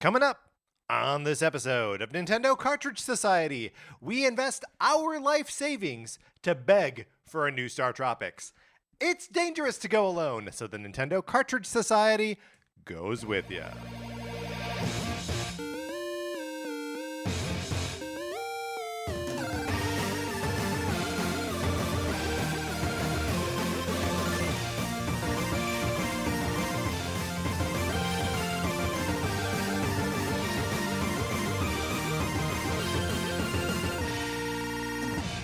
Coming up on this episode of Nintendo Cartridge Society, we invest our life savings to beg for a new StarTropics. It's dangerous to go alone, so the Nintendo Cartridge Society goes with you.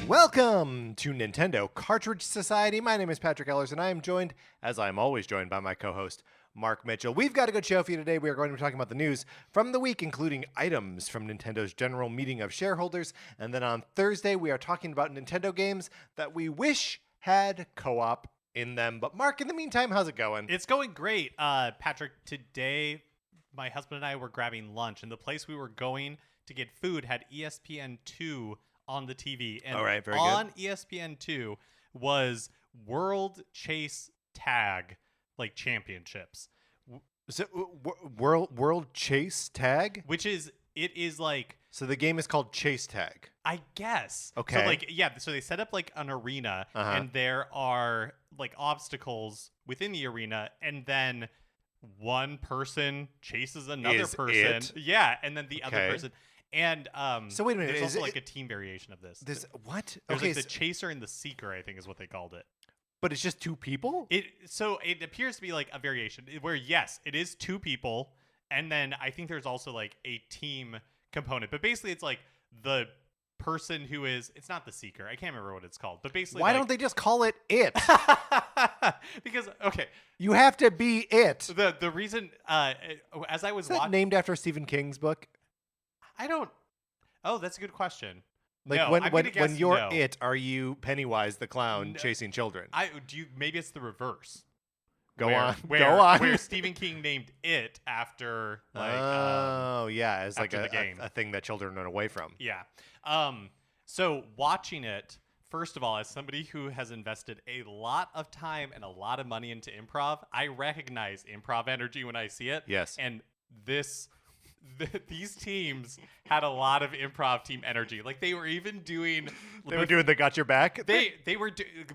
Welcome to Nintendo Cartridge Society. My name is Patrick Ellers, and I am joined, as I'm always joined, by my co-host, Mark Mitchell. We've got a good show for you today. We are going to be talking about the news from the week, including items from Nintendo's general meeting of shareholders. And then on Thursday, we are talking about Nintendo games that we wish had co-op in them. But Mark, in the meantime, how's it going? It's going great. Patrick, today, my husband and I were grabbing lunch, and the place we were going to get food had ESPN2 on the TV. And all right, very on good. ESPN2 was World Chase Tag, like championships. So, World Chase Tag? It is like... So the game is called Chase Tag. I guess. Okay. So they set up like an arena, and there are like obstacles within the arena, and then one person chases another person. It? Yeah, and then the other person. And so wait a minute. There's also like a team variation of this. What? There's okay, like the chaser and the seeker, I think is what they called it. But it's just two people? It appears to be like a variation where, yes, it is two people, and then I think there's also like a team component. But basically it's like the person who is, it's not the seeker. I can't remember what it's called. But basically, why don't they just call it it? Because, okay. You have to be it. The reason, as I was Is that named after Stephen King's book? I don't. Oh, that's a good question. Like no, when you're no. it, are you Pennywise the clown chasing children? Maybe it's the reverse. Go on. Where Stephen King named it after like as like the game. a thing that children run away from. Yeah. So watching it, first of all, as somebody who has invested a lot of time and a lot of money into improv, I recognize improv energy when I see it. Yes. And these teams had a lot of improv team energy. Like they were even doing. They were doing the got your back. They were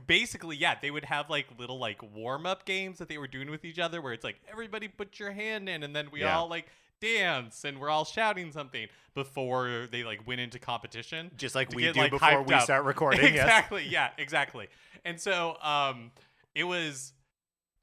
basically, yeah. They would have like little like warm up games that they were doing with each other, where it's like everybody put your hand in, and then we all like dance, and we're all shouting something before they like went into competition. Just like we get, do like, before we start recording. Exactly. Yes. Yeah. Exactly. And so it was.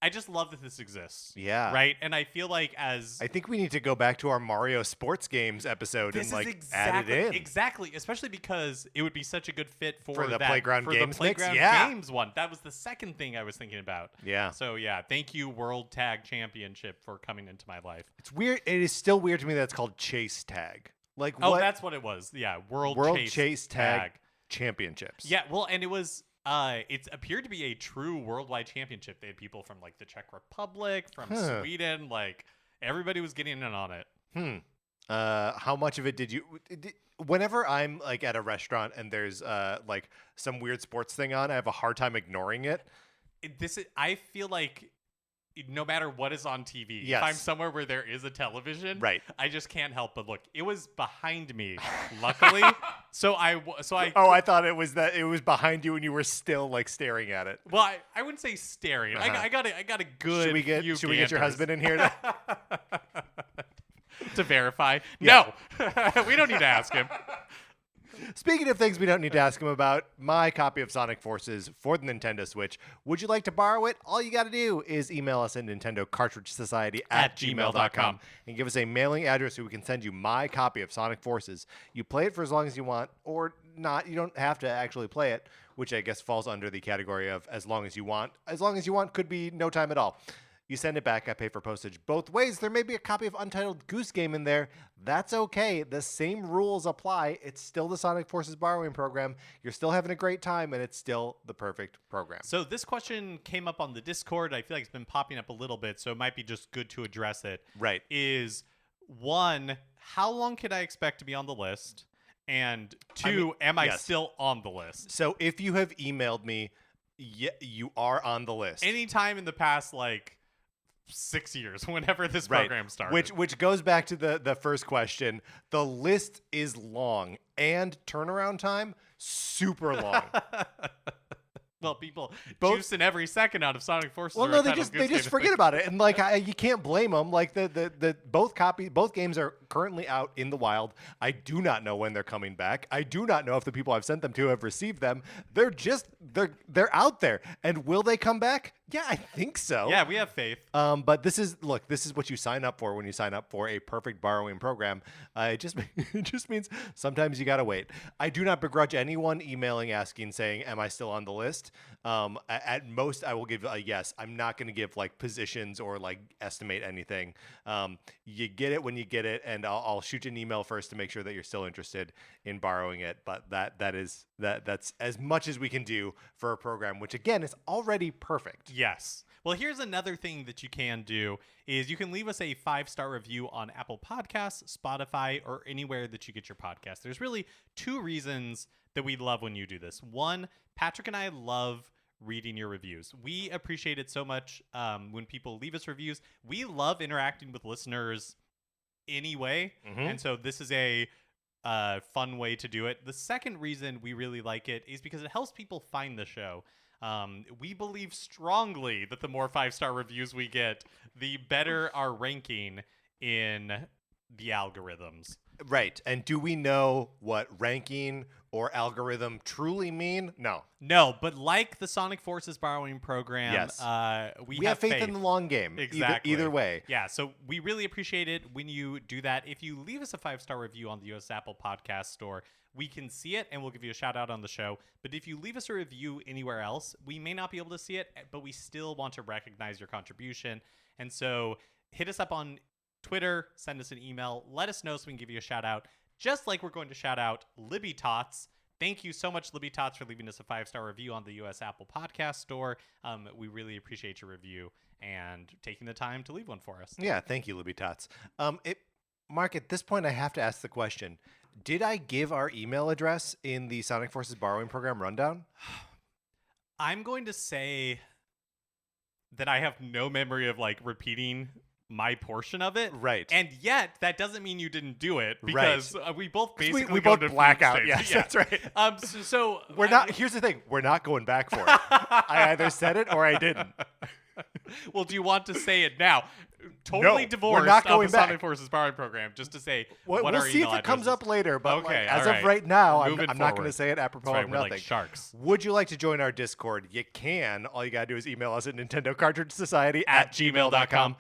I just love that this exists. Yeah. Right? And I feel like I think we need to go back to our Mario sports games episode and add it in. Exactly. Especially because it would be such a good fit for the that, Playground for Games the Playground mix? Yeah. Games one. That was the second thing I was thinking about. Yeah. So yeah, thank you World Tag Championship for coming into my life. It's weird. It is still weird to me that it's called Chase Tag. Like Oh, what? that's what it was. Yeah, World Chase Tag Championships. Yeah, well, and it was it appeared to be a true worldwide championship. They had people from like the Czech Republic, from Sweden, like everybody was getting in on it. How much of it did you? Whenever I'm like at a restaurant and there's like some weird sports thing on, I have a hard time ignoring it. I feel like no matter what is on TV, yes. if I'm somewhere where there is a television, right, I just can't help but look. It was behind me, luckily. So I thought it was behind you and you were still like staring at it. Well, I wouldn't say staring. I got a good. Should we get your husband in here to verify? Yeah. No, we don't need to ask him. Speaking of things we don't need to ask him about, my copy of Sonic Forces for the Nintendo Switch. Would you like to borrow it? All you got to do is email us at nintendocartridgesociety@gmail.com and give us a mailing address so we can send you my copy of Sonic Forces. You play it for as long as you want or not. You don't have to actually play it, which I guess falls under the category of as long as you want. As long as you want could be no time at all. You send it back, I pay for postage both ways. There may be a copy of Untitled Goose Game in there. That's okay. The same rules apply. It's still the Sonic Forces borrowing program. You're still having a great time, and it's still the perfect program. So this question came up on the Discord. I feel like it's been popping up a little bit, so it might be just good to address it. Right. Is one, how long can I expect to be on the list? And two, am I still on the list? So if you have emailed me, you are on the list. Anytime in the past, like, 6 years, whenever this Right. program started. Which goes back to the first question. The list is long and turnaround time super long. Well, people Both- juicing every second out of Sonic Forces. Well, are no, a they kind of just good they state just of forget things. about it, and like you can't blame them. Like the both games are currently out in the wild. I do not know when they're coming back. I do not know if the people I've sent them to have received them. They're out there, and will they come back? Yeah, I think so. Yeah, we have faith. But this is what you sign up for when you sign up for a perfect borrowing program. It just means sometimes you gotta wait. I do not begrudge anyone emailing asking saying, "Am I still on the list?" At most, I will give a yes. I'm not going to give like positions or like estimate anything. You get it when you get it, and I'll shoot you an email first to make sure that you're still interested in borrowing it. But that's as much as we can do for a program, which again is already perfect. Yes. Well, here's another thing that you can do is you can leave us a 5-star review on Apple Podcasts, Spotify, or anywhere that you get your podcast. There's really 2 reasons that we love when you do this. One, Patrick and I love reading your reviews. We appreciate it so much when people leave us reviews. We love interacting with listeners anyway, and so this is a fun way to do it. The second reason we really like it is because it helps people find the show. We believe strongly that the more 5-star reviews we get, the better our ranking in the algorithms. Right. And do we know what ranking or algorithm truly mean? No. No, but like the Sonic Forces borrowing program, Yes. we have faith in the long game. Exactly. Either way. Yeah, so we really appreciate it when you do that. If you leave us a 5-star review on the US Apple Podcast Store, we can see it and we'll give you a shout out on the show. But if you leave us a review anywhere else, we may not be able to see it, but we still want to recognize your contribution. And so hit us up on Twitter, send us an email, let us know so we can give you a shout out. Just like we're going to shout out Libby Tots. Thank you so much, Libby Tots, for leaving us a 5-star review on the US Apple Podcast Store. We really appreciate your review and taking the time to leave one for us. Yeah, thank you, Libby Tots. Mark, at this point, I have to ask the question. Did I give our email address in the Sonic Forces borrowing program rundown? I'm going to say that I have no memory of like repeating my portion of it. Right. And yet that doesn't mean you didn't do it because we both basically we go both to black out. states. Yes, Yeah. that's right. So We're not. Here's the thing. We're not going back for it. I either said it or I didn't. Well, do you want to say it now? Totally No, divorced we're not going of the Sonic back. Forces borrowing program, just to say We'll what our see if email it comes address up later. But Okay, as all of right now, I'm Moving not going to forward. say it apropos That's right, of we're nothing. like sharks. Would you like to join our Discord? You can. All you got to do is email us at Nintendo Cartridge Society At @gmail.com.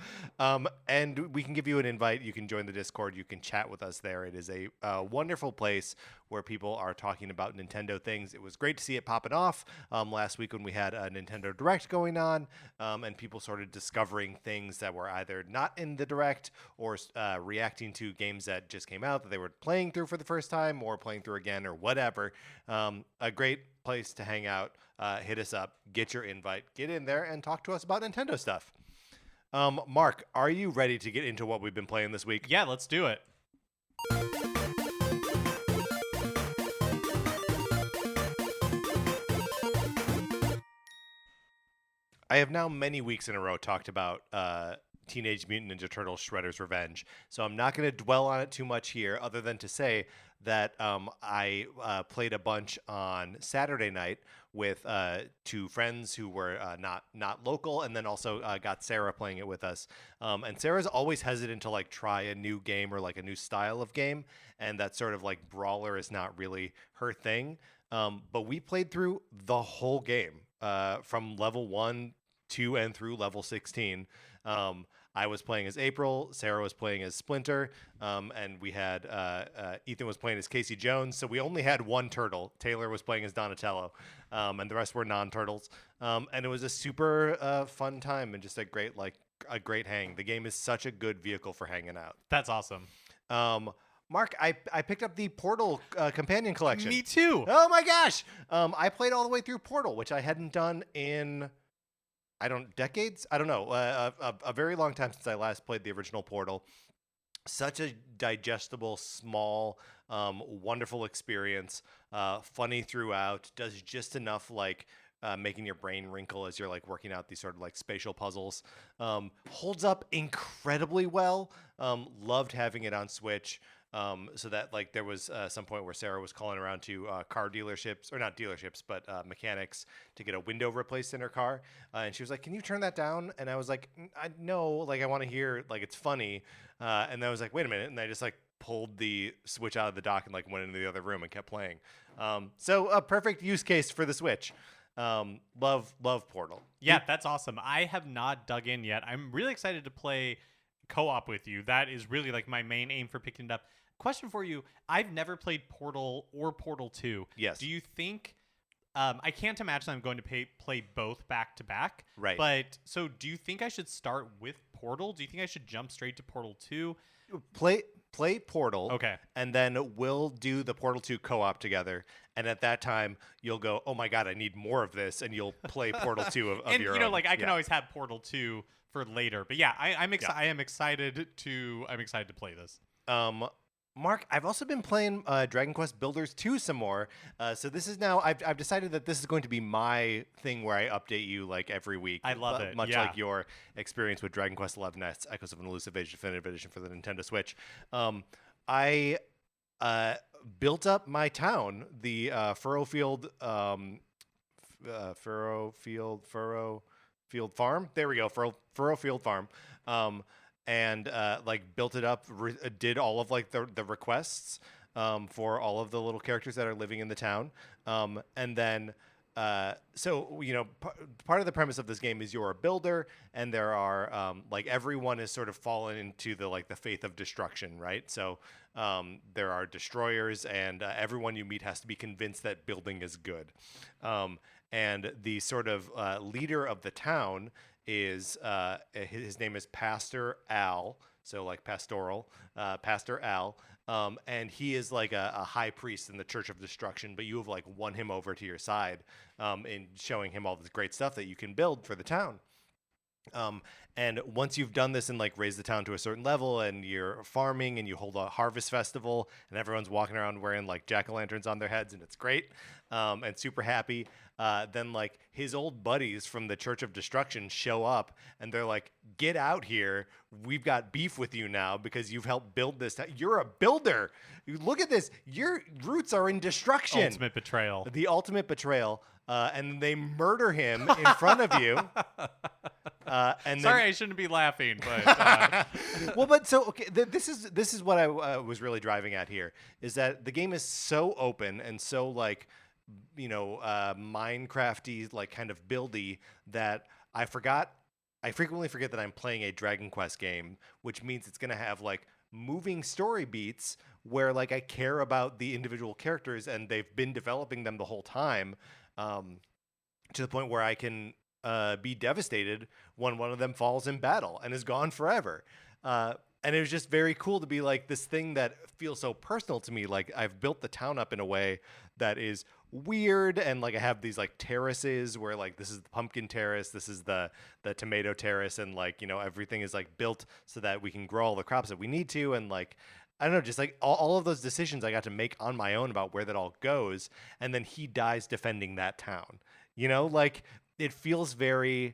And we can give you an invite. You can join the Discord. You can chat with us there. It is a wonderful place where people are talking about Nintendo things. It was great to see it popping off last week when we had a Nintendo Direct going on, and people started discovering things that were either not in the Direct or reacting to games that just came out that they were playing through for the first time or playing through again or whatever. A great place to hang out. Hit us up, get your invite, get in there and talk to us about Nintendo stuff. Mark, are you ready to get into what we've been playing this week? Yeah, let's do it. I have now many weeks in a row talked about Teenage Mutant Ninja Turtles Shredder's Revenge, so I'm not going to dwell on it too much here other than to say that I played a bunch on Saturday night with 2 friends who were not local, and then also got Sarah playing it with us. And Sarah's always hesitant to like try a new game or like a new style of game, and that sort of like brawler is not really her thing. But we played through the whole game from level 1, 2, and through level 16. I was playing as April, Sarah was playing as Splinter, and we had Ethan was playing as Casey Jones. So we only had one turtle. Taylor was playing as Donatello, and the rest were non-turtles. And it was a super fun time and just a great hang. The game is such a good vehicle for hanging out. That's awesome. Mark, I picked up the Portal companion collection. Me too. Oh my gosh! I played all the way through Portal, which I hadn't done in decades. I don't know, a very long time since I last played the original Portal. Such a digestible, small, wonderful experience. Funny throughout. Does just enough like making your brain wrinkle as you're like working out these sort of like spatial puzzles. Holds up incredibly well. Loved having it on Switch. So that like there was some point where Sarah was calling around to car dealerships, or not dealerships, but mechanics to get a window replaced in her car. And she was like, "Can you turn that down?" And I was like, "No, like I want to hear, like it's funny." And then I was like, "Wait a minute." And I just like pulled the Switch out of the dock and like went into the other room and kept playing. So a perfect use case for the Switch. Love Portal. Yeah, that's awesome. I have not dug in yet. I'm really excited to play co-op with you. That is really like my main aim for picking it up. Question for you. I've never played Portal or Portal 2. Yes. Do you think I can't imagine I'm going to play both back to back. Right. But so do you think I should start with Portal? Do you think I should jump straight to Portal 2? Play Portal. Okay. And then we'll do the Portal 2 co-op together. And at that time, you'll go, "Oh my God, I need more of this." And you'll play Portal 2 of and, your you know, own. like I can always have Portal 2 for later. But yeah, I am excited to play this. Mark, I've also been playing Dragon Quest Builders 2 some more. So this is now, I've decided that this is going to be my thing where I update you like every week. I love it. Much like your experience with Dragon Quest XI-S, Echoes of an Elusive Age Definitive Edition for the Nintendo Switch. I built up my town, the Furrowfield Farm. There we go, Furrowfield Farm. And like built it up, did all of like the requests for all of the little characters that are living in the town. And then, so, you know, part of the premise of this game is you're a builder, and there are like everyone is sort of fallen into the faith of destruction, right? So there are destroyers, and everyone you meet has to be convinced that building is good. And the sort of leader of the town is his name is Pastor Al, so like pastoral, Pastor Al, and he is like a high priest in the Church of Destruction, but you have like won him over to your side in showing him all this great stuff that you can build for the town. And once you've done this and like raised the town to a certain level, and you're farming and you hold a harvest festival, and everyone's walking around wearing like jack-o'-lanterns on their heads, and it's great, and super happy, then like his old buddies from the Church of Destruction show up, and they're like, "Get out here. We've got beef with you now because you've helped build this. You're a builder. Look at this. Your roots are in destruction." Ultimate betrayal. The ultimate betrayal. And they murder him in front of you. And Sorry, I shouldn't be laughing, but well, but so okay, this is what I was really driving at here, is that the game is so open and so like, you know, Minecrafty, like kind of buildy, that I frequently forget that I'm playing a Dragon Quest game, which means it's gonna have like moving story beats where like I care about the individual characters, and they've been developing them the whole time. To the point where I can be devastated when one of them falls in battle and is gone forever. And it was just very cool to be like this thing that feels so personal to me. Like I've built the town up in a way that is weird, and like I have these like terraces where like this is the pumpkin terrace, this is the tomato terrace, and like, you know, everything is like built so that we can grow all the crops that we need to, and like I don't know, just like all of those decisions I got to make on my own about where that all goes. And then he dies defending that town. You know, like it feels very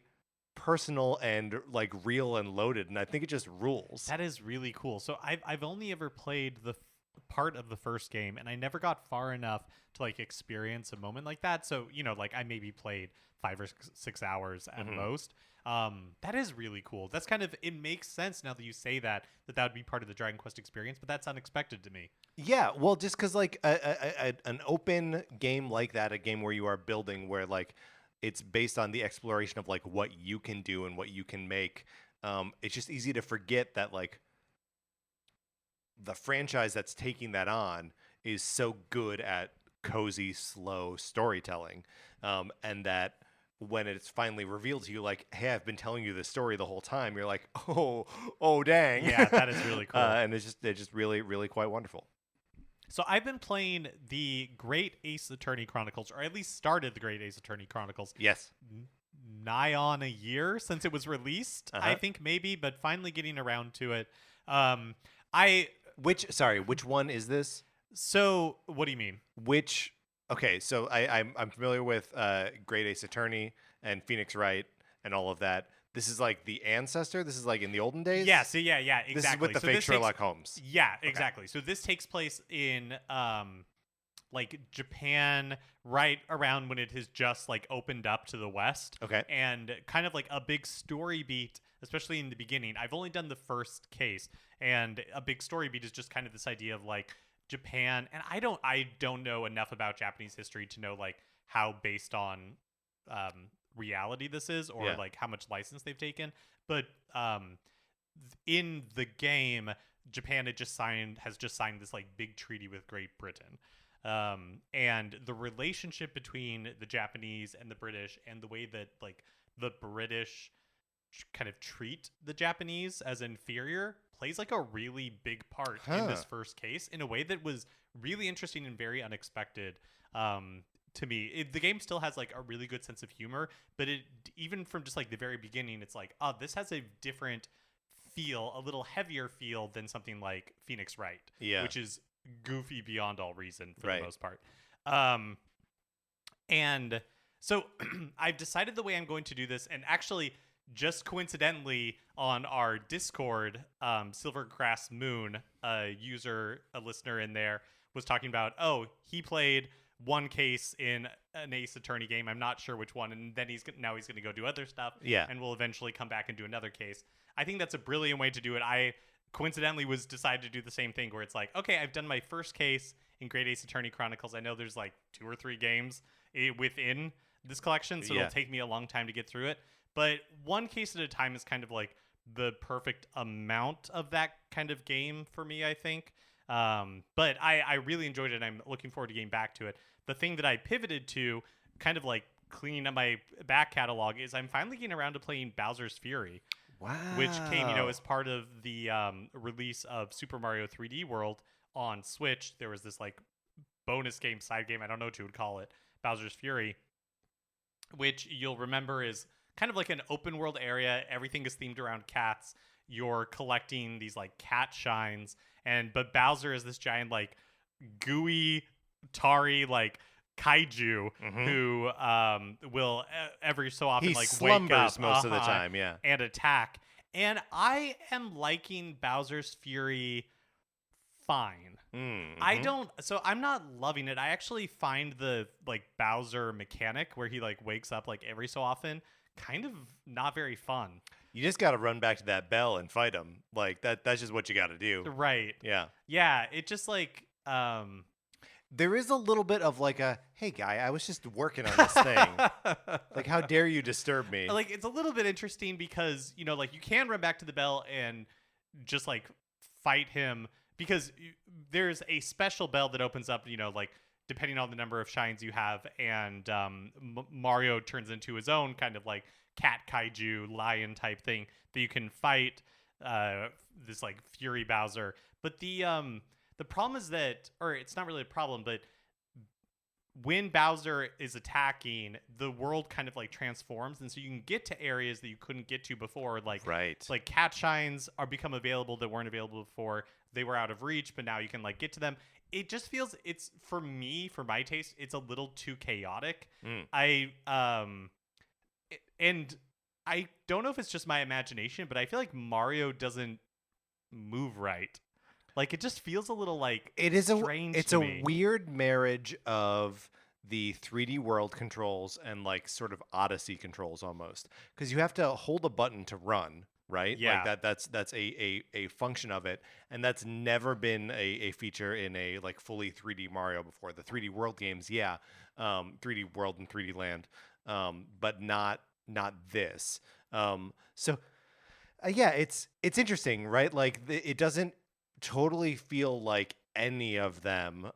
personal and like real and loaded. And I think it just rules. That is really cool. So I've only ever played the part of the first game, and I never got far enough to like experience a moment like that. So, you know, like I maybe played 5 or 6 hours at most. That is really cool. That's kind of, it makes sense now that you say that would be part of the Dragon Quest experience, but that's unexpected to me. Yeah, well, just because like an open game like that, a game where you are building, where like it's based on the exploration of like what you can do and what you can make, it's just easy to forget that like the franchise that's taking that on is so good at cozy, slow storytelling, and that when it's finally revealed to you, like, "Hey, I've been telling you this story the whole time," you're like, oh, dang. Yeah, that is really cool. And it's just really, really quite wonderful. So I've been playing the Great Ace Attorney Chronicles, or at least started the Great Ace Attorney Chronicles. Yes. Nigh on a year since it was released, I think maybe, but finally getting around to it. Which one is this? So what do you mean? Which Okay, so I'm familiar with Great Ace Attorney and Phoenix Wright and all of that. This is like the ancestor. This is like in the olden days. Yeah, so yeah, exactly. This is with the fake Sherlock Holmes. Yeah, exactly. So this takes place in like Japan right around when it has just like opened up to the West. Okay. And kind of like a big story beat, especially in the beginning. I've only done the first case, and a big story beat is just kind of this idea of like Japan, and I don't know enough about Japanese history to know like how based on reality this is, or like how much license they've taken. But in the game, Japan has just signed this like big treaty with Great Britain. And the relationship between the Japanese and the British, and the way that like the British kind of treat the Japanese as inferior, plays like a really big part in this first case in a way that was really interesting and very unexpected to me. The game still has like a really good sense of humor, but it, even from just like the very beginning, it's like, oh, this has a different feel, a little heavier feel than something like Phoenix Wright, which is goofy beyond all reason for the most part. And so I've decided the way I'm going to do this, and actually just coincidentally on our Discord, Silvergrass Moon, a listener in there, was talking about, oh, he played one case in an Ace Attorney game. I'm not sure which one. And then he's going to go do other stuff. Yeah. And we'll eventually come back and do another case. I think that's a brilliant way to do it. I coincidentally was decided to do the same thing, where it's like, okay, I've done my first case in Great Ace Attorney Chronicles. I know there's like 2 or 3 games within this collection, so it'll take me a long time to get through it. But one case at a time is kind of like the perfect amount of that kind of game for me, I think. But I really enjoyed it, and I'm looking forward to getting back to it. The thing that I pivoted to, kind of like cleaning up my back catalog, is I'm finally getting around to playing Bowser's Fury. Wow. Which came, as part of the release of Super Mario 3D World on Switch. There was this like bonus game, side game, I don't know what you would call it, Bowser's Fury, which you'll remember is kind of like an open world area. Everything is themed around cats. You're collecting these like cat shines, but Bowser is this giant like gooey, tarry like kaiju who will every so often like wake up most of the time, and attack. And I am liking Bowser's Fury fine. I'm not loving it. I actually find the like Bowser mechanic where he like wakes up like every so often kind of not very fun. You just got to run back to that bell and fight him. Like that's just what you got to do. Right. Yeah. It just like there is a little bit of like a, hey guy, I was just working on this thing. Like, how dare you disturb me? Like, it's a little bit interesting because, like you can run back to the bell and just like fight him, because there's a special bell that opens up, like depending on the number of shines you have, and Mario turns into his own kind of like cat kaiju lion type thing that you can fight this like Fury Bowser. But the problem is that, or it's not really a problem, but when Bowser is attacking, the world kind of like transforms, and so you can get to areas that you couldn't get to before. Like, like cat shines are become available that weren't available before. They were out of reach, but now you can like get to them. It just feels, it's, for my taste, it's a little too chaotic. And I don't know if it's just my imagination, but I feel like Mario doesn't move right. Like, it just feels a little like strange. It's a weird marriage of the 3D world controls and like sort of Odyssey controls almost, because you have to hold a button to run, right? Yeah. Like that's a function of it, and that's never been a feature in a like fully 3D Mario before. The 3D world games, 3D world and 3D land, but not this. It's interesting, right? Like it doesn't totally feel like any of them,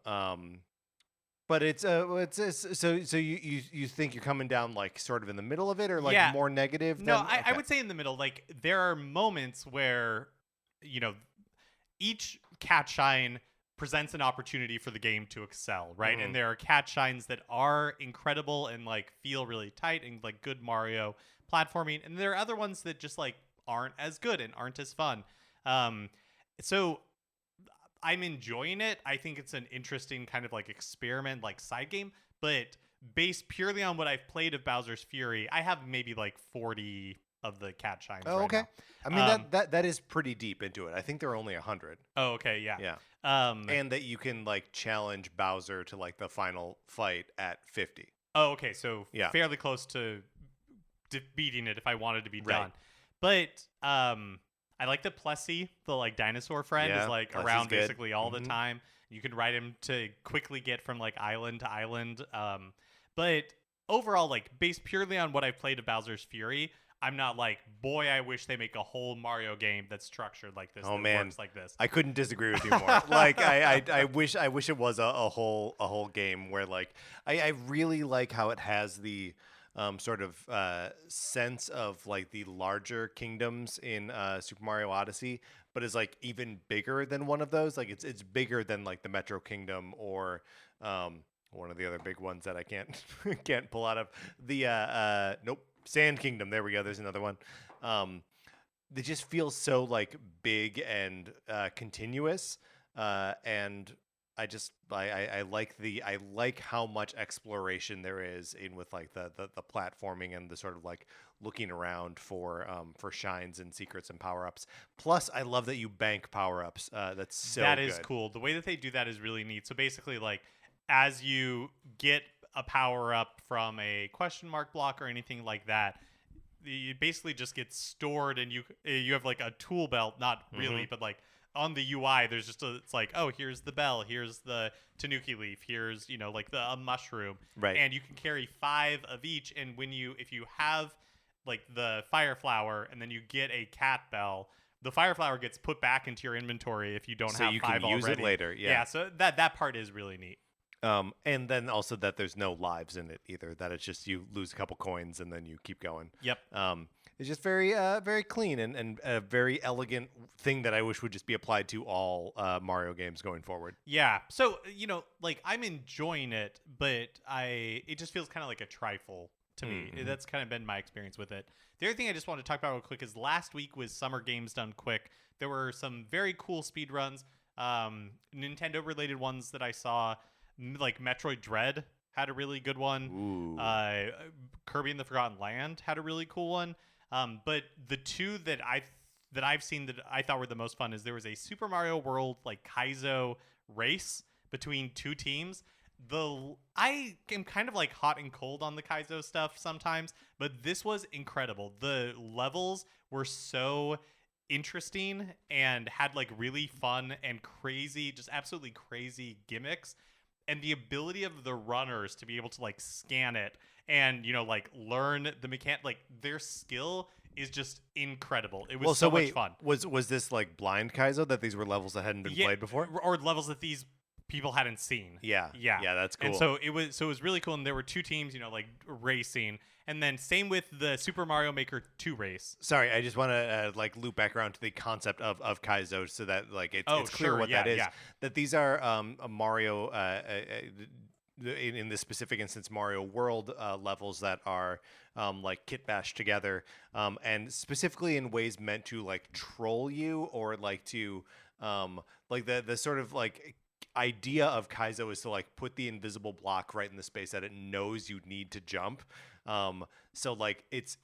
but so you think you're coming down like sort of in the middle of it, or like more negative than, I would say in the middle. Like, there are moments where each cat shine presents an opportunity for the game to excel, right? And there are cat shines that are incredible and like feel really tight and like good Mario platforming, and there are other ones that just like aren't as good and aren't as fun. So I'm enjoying it. I think it's an interesting kind of like experiment, like side game, but based purely on what I've played of Bowser's Fury, I have maybe like 40 of the cat shines. Oh, right okay. now. I mean, that is pretty deep into it. I think there are only 100. Oh, okay, yeah. Yeah. And that you can like challenge Bowser to like the final fight at 50. Oh, okay. So Yeah. fairly close to beating it if I wanted to be Right. done. But I like that Plessy, the like dinosaur friend, Yeah, is like Plessy's around good. basically all the Mhm. time. You can ride him to quickly get from like island to island. But overall, like based purely on what I've played of Bowser's Fury, I'm not like, boy, I wish they make a whole Mario game that's structured like this. Oh, that man. works like this. I couldn't disagree with you more. Like I wish it was a whole game where like I really like how it has the sort of sense of like the larger kingdoms in Super Mario Odyssey, but is like even bigger than one of those. Like it's bigger than like the Metro Kingdom or one of the other big ones that I can't can't pull out of the nope. Sand Kingdom. There we go. There's another one. It just feels so like big and continuous, and I like how much exploration there is in with like the platforming and the sort of like looking around for shines and secrets and power ups. Plus, I love that you bank power ups. That's so That is good. cool. The way that they do that is really neat. So basically, like as you get a power up from a question mark block or anything like that, it basically just gets stored, and you have like a tool belt, not really, but like on the UI, there's just it's like, oh, here's the bell, here's the tanuki leaf, here's like a mushroom, Right. and you can carry 5 of each. And if you have like the fire flower, and then you get a cat bell, the fire flower gets put back into your inventory if you don't So have you 5 can use already. it later. Yeah, so that part is really neat. And then also that there's no lives in it either. That it's just you lose a couple coins and then you keep going. Yep. It's just very very clean and a very elegant thing that I wish would just be applied to all Mario games going forward. Yeah. So, like I'm enjoying it, but it just feels kind of like a trifle to me. Mm-hmm. That's kind of been my experience with it. The other thing I just want to talk about real quick is last week was Summer Games Done Quick. There were some very cool speed runs, Nintendo related ones that I saw. Like Metroid Dread had a really good one. Ooh. Kirby and the Forgotten Land had a really cool one. But the two that I've seen that I thought were the most fun is there was a Super Mario World like Kaizo race between 2 teams. I am kind of like hot and cold on the Kaizo stuff sometimes, but this was incredible. The levels were so interesting and had like really fun and crazy, just absolutely crazy gimmicks. And the ability of the runners to be able to like scan it and like learn the mechanic, like their skill is just incredible. It was much fun. Was this like blind Kaizo, that these were levels that hadn't been played before, or levels that these people hadn't seen? Yeah, that's cool. And so it was really cool. And there were 2 teams, like racing, and then same with the Super Mario Maker 2 race. Sorry, I just want to like loop back around to the concept of Kaizo so that like it's clear what that is. Yeah. That these are a Mario in this specific instance Mario World levels that are like kit bashed together and specifically in ways meant to like troll you or like to like the sort of like idea of Kaizo is to like put the invisible block right in the space that it knows you need to jump. So like it's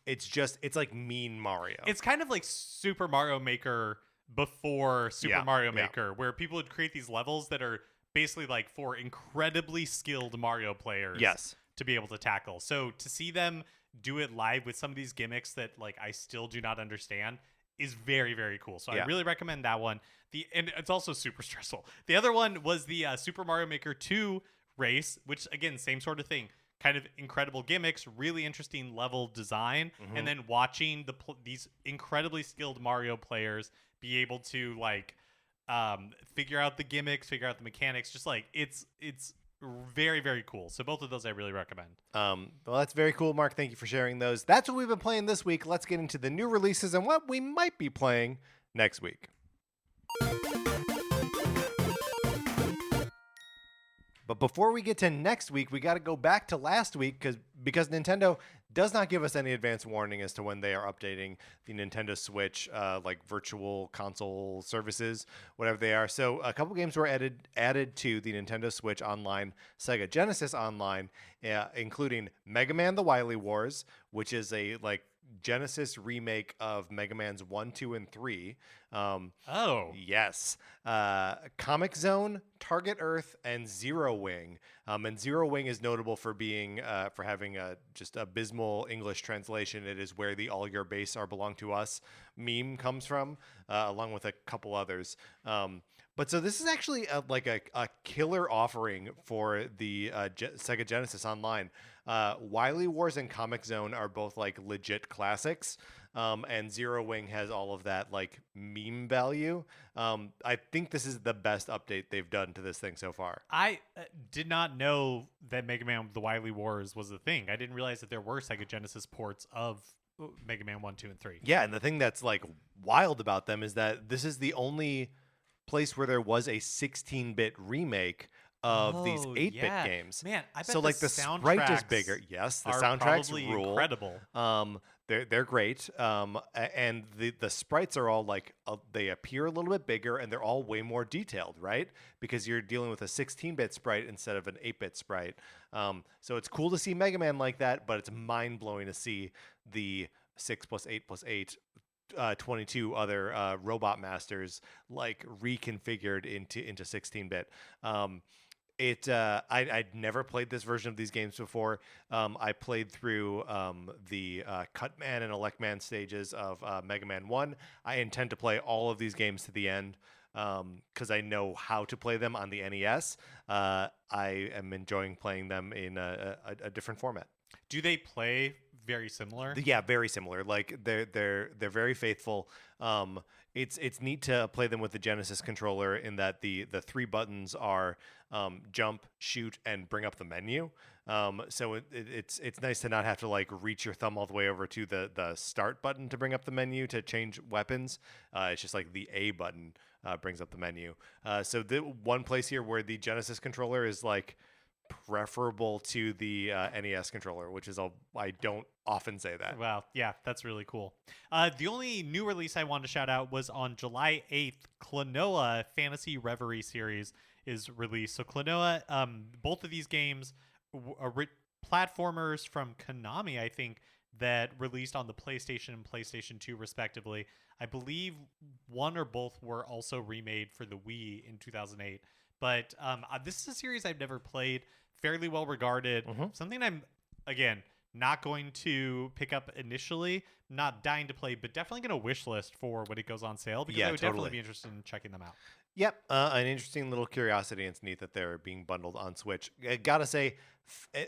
like mean Mario. It's kind of like Super Mario Maker before Super Mario Maker, where people would create these levels that are basically like for incredibly skilled Mario players to be able to tackle. So to see them do it live with some of these gimmicks that like I still do not understand is very, very cool. So I really recommend that one. And it's also super stressful. The other one was the Super Mario Maker 2 race, which again, same sort of thing. Kind of incredible gimmicks, really interesting level design, and then watching these incredibly skilled Mario players be able to like figure out the gimmicks, figure out the mechanics. Just like it's very, very cool. So both of those I really recommend. Well, that's very cool, Mark. Thank you for sharing those. That's what we've been playing this week. Let's get into the new releases and what we might be playing next week. But before we get to next week, we got to go back to last week because Nintendo does not give us any advance warning as to when they are updating the Nintendo Switch, like virtual console services, whatever they are. So a couple games were added to the Nintendo Switch Online, Sega Genesis Online, including Mega Man: The Wily Wars, which is a like Genesis remake of Mega Man's 1, 2, and 3. Yes. Comic Zone, Target Earth, and Zero Wing. And Zero Wing is notable for being for having a just abysmal English translation. It is where the "all your base are belong to us" meme comes from, along with a couple others. But so this is actually a killer offering for the Sega Genesis Online. Wily Wars and Comic Zone are both like legit classics. And Zero Wing has all of that like meme value. I think this is the best update they've done to this thing so far. I did not know that Mega Man: The Wily Wars was a thing. I didn't realize that there were Sega Genesis ports of Mega Man 1, 2, and 3. Yeah, and the thing that's like wild about them is that this is the only place where there was a 16-bit remake of these 8-bit games. Man, I bet so like the sprite is bigger. Yes, the soundtracks rule. Incredible. They're great. And the sprites are all like they appear a little bit bigger and they're all way more detailed, right? Because you're dealing with a 16-bit sprite instead of an 8-bit sprite. So it's cool to see Mega Man like that, but it's mind-blowing to see the 6 + 8 + 8 22 other Robot Masters like reconfigured into 16-bit. I'd never played this version of these games before. I played through the Cutman and Electman stages of Mega Man 1. I intend to play all of these games to the end because I know how to play them on the NES. I am enjoying playing them in a different format. Do they play very similar? Yeah, very similar. Like they're very faithful. It's neat to play them with the Genesis controller in that the 3 buttons are jump, shoot, and bring up the menu. So it's nice to not have to like reach your thumb all the way over to the start button to bring up the menu to change weapons. It's just like the A button brings up the menu. So the one place here where the Genesis controller is like preferable to the NES controller, which is I don't often say that. Wow, yeah, that's really cool. The only new release I wanted to shout out was on July 8th, Klonoa Fantasy Reverie series is released. So Klonoa, both of these games are platformers from Konami, I think, that released on the PlayStation and PlayStation 2 respectively. I believe one or both were also remade for the Wii in 2008. But this is a series I've never played, fairly well regarded. Something I'm, again, not going to pick up initially, not dying to play, but definitely going to wish list for when it goes on sale because I would definitely be interested in checking them out. Yep, an interesting little curiosity, and it's neat that they're being bundled on Switch. I gotta say,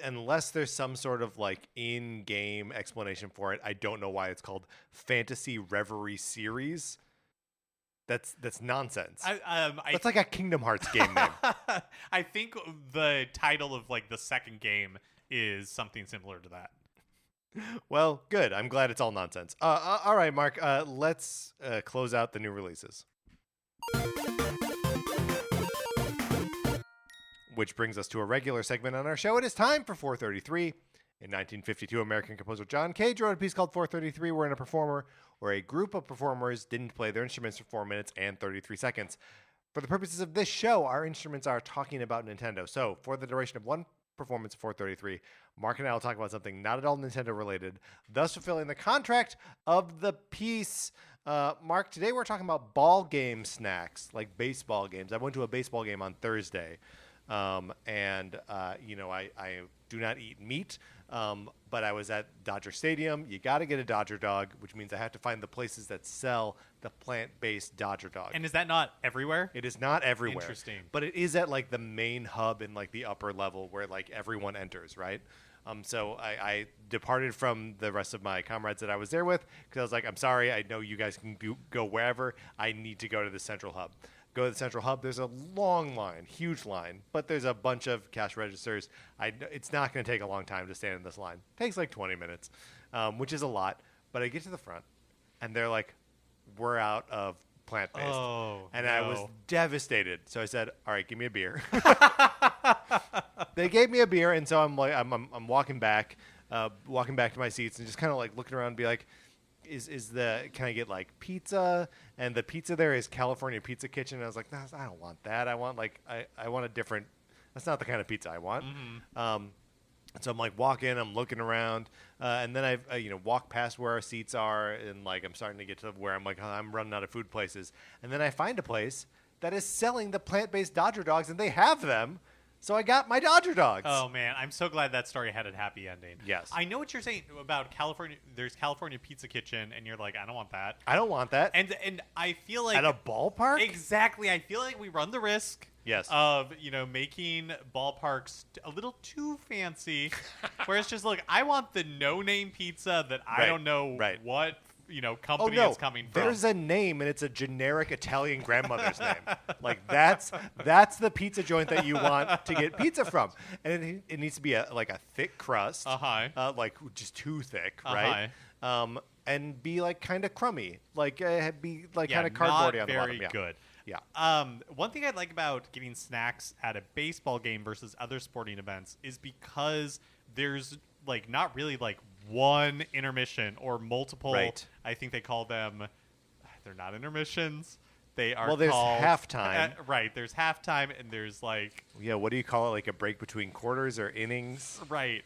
unless there's some sort of like in-game explanation for it, I don't know why it's called Fantasy Reverie Series. That's nonsense. That's like a Kingdom Hearts game name. I think the title of like the second game is something similar to that. Well, good. I'm glad it's all nonsense. All right, Mark. Let's close out the new releases. Which brings us to a regular segment on our show. It is time for 433. In 1952, American composer John Cage wrote a piece called 433, wherein a group of performers didn't play their instruments for 4 minutes and 33 seconds. For the purposes of this show, our instruments are talking about Nintendo. So, for the duration of one performance of 433, Mark and I will talk about something not at all Nintendo related, thus fulfilling the contract of the piece. Mark, today we're talking about ball game snacks, like baseball games. I went to a baseball game on Thursday. I do not eat meat, but I was at Dodger Stadium. You got to get a Dodger dog, which means I have to find the places that sell the plant-based Dodger dog. And is that not everywhere? It is not everywhere. Interesting. But it is at like the main hub in like the upper level where like everyone enters, right? So I departed from the rest of my comrades that I was there with because I was like, I'm sorry, I know you guys can go wherever. I need to go to the central hub. Go to the central hub. There's a long line, huge line, but there's a bunch of cash registers. It's not going to take a long time to stand in this line. It takes like 20 minutes, which is a lot. But I get to the front, and they're like, we're out of plant-based. Oh, and no. I was devastated. So I said, "All right, give me a beer." They gave me a beer, and so I'm like, I'm walking back to my seats, and just kind of like looking around, and be like, can I get like pizza? And the pizza there is California Pizza Kitchen. And I was like, no, I don't want that. I want like I want a different. That's not the kind of pizza I want. So I'm like walking, I'm looking around, and then I walk past where our seats are, and like I'm starting to get to where I'm like, oh, I'm running out of food places, and then I find a place that is selling the plant-based Dodger dogs, and they have them. So I got my Dodger dogs. Oh man, I'm so glad that story had a happy ending. Yes. I know what you're saying about California. There's California Pizza Kitchen, and you're like, I don't want that. I don't want that. And I feel like At a ballpark? Exactly. I feel like we run the risk. Yes. Of making ballparks a little too fancy, where it's just like, I want the no-name pizza that I don't know what company it's coming from. There's a name, and it's a generic Italian grandmother's name. Like that's the pizza joint that you want to get pizza from, and it needs to be a thick crust, like just too thick, right? And be like kind of crummy, like be like kind of cardboardy on the bottom. Very good. Yeah. One thing I like about getting snacks at a baseball game versus other sporting events is because there's like not really like one intermission or multiple. Right. I think they call them. They're not intermissions. They are. Well, there's called, halftime. Right. There's halftime, and there's like. Yeah. What do you call it? Like a break between quarters or innings? Right.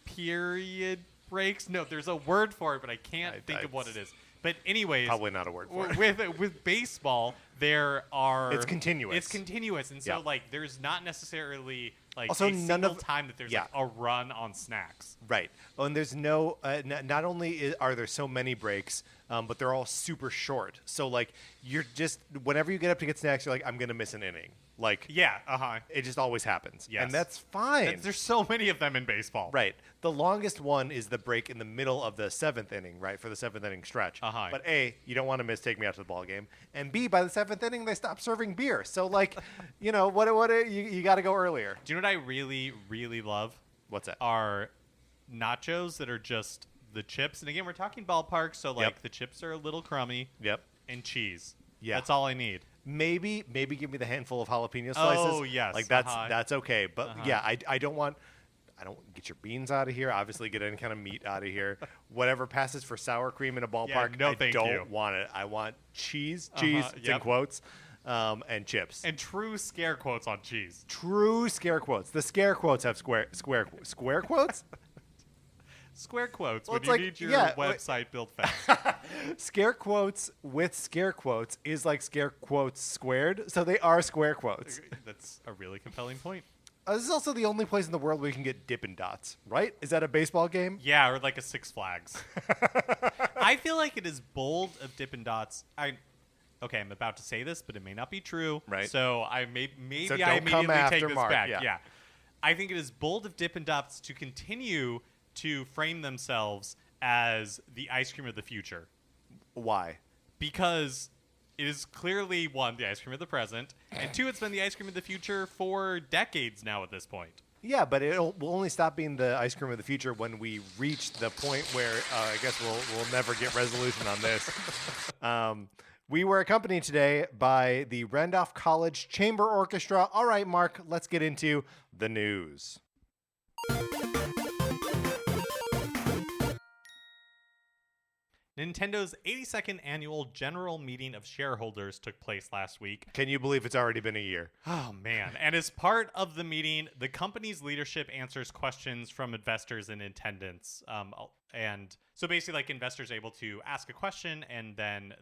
Period breaks. No, there's a word for it, but I can't think of what it is. But anyways, probably not a word for it. With baseball, there are it's continuous. It's continuous, and so like there's not necessarily like also a single time that there's like a run on snacks. Right. Oh, and there's no. Not only are there so many breaks, but they're all super short. So like you're just whenever you get up to get snacks, you're like, I'm gonna miss an inning. Like it just always happens. Yes. And that's fine. There's so many of them in baseball. Right. The longest one is the break in the middle of the seventh inning, right, for the seventh inning stretch. But A, you don't want to miss Take Me Out to the Ball Game, and B, by the seventh inning they stop serving beer. So like, you got to go earlier. Do you know what I really, really love? What's that? Are nachos that are just the chips, and again we're talking ballpark, so like the chips are a little crummy. Yep. And cheese. Yeah. That's all I need. Maybe give me the handful of jalapeno slices. Oh yes, like that's okay. But I don't get your beans out of here. Obviously, get any kind of meat out of here. Whatever passes for sour cream in a ballpark, I don't want it. I want cheese. It's in quotes, and chips. And true scare quotes on cheese. True scare quotes. The scare quotes have square quotes. Square quotes Well, when you need your website built fast. Scare quotes with scare quotes is like scare quotes squared, so they are square quotes. That's a really compelling point. This is also the only place in the world where you can get Dippin' Dots, right? Is that a baseball game? Yeah, or like a Six Flags. I feel like it is bold of Dippin' Dots. I'm about to say this, but it may not be true. Right. So I immediately after take this Mark, back. yeah. Yeah. I think it is bold of Dippin' Dots to continue to frame themselves as the ice cream of the future. Why? Because it is clearly, one, the ice cream of the present, and two, it's been the ice cream of the future for decades now at this point. Yeah, but will only stop being the ice cream of the future when we reach the point where I guess we'll never get resolution on this. We were accompanied today by the Randolph College Chamber Orchestra. All right, Mark, let's get into the news. Nintendo's 82nd annual general meeting of shareholders took place last week. Can you believe it's already been a year? Oh, man. And as part of the meeting, the company's leadership answers questions from investors in attendance. And so basically, like, investors are able to ask a question, and then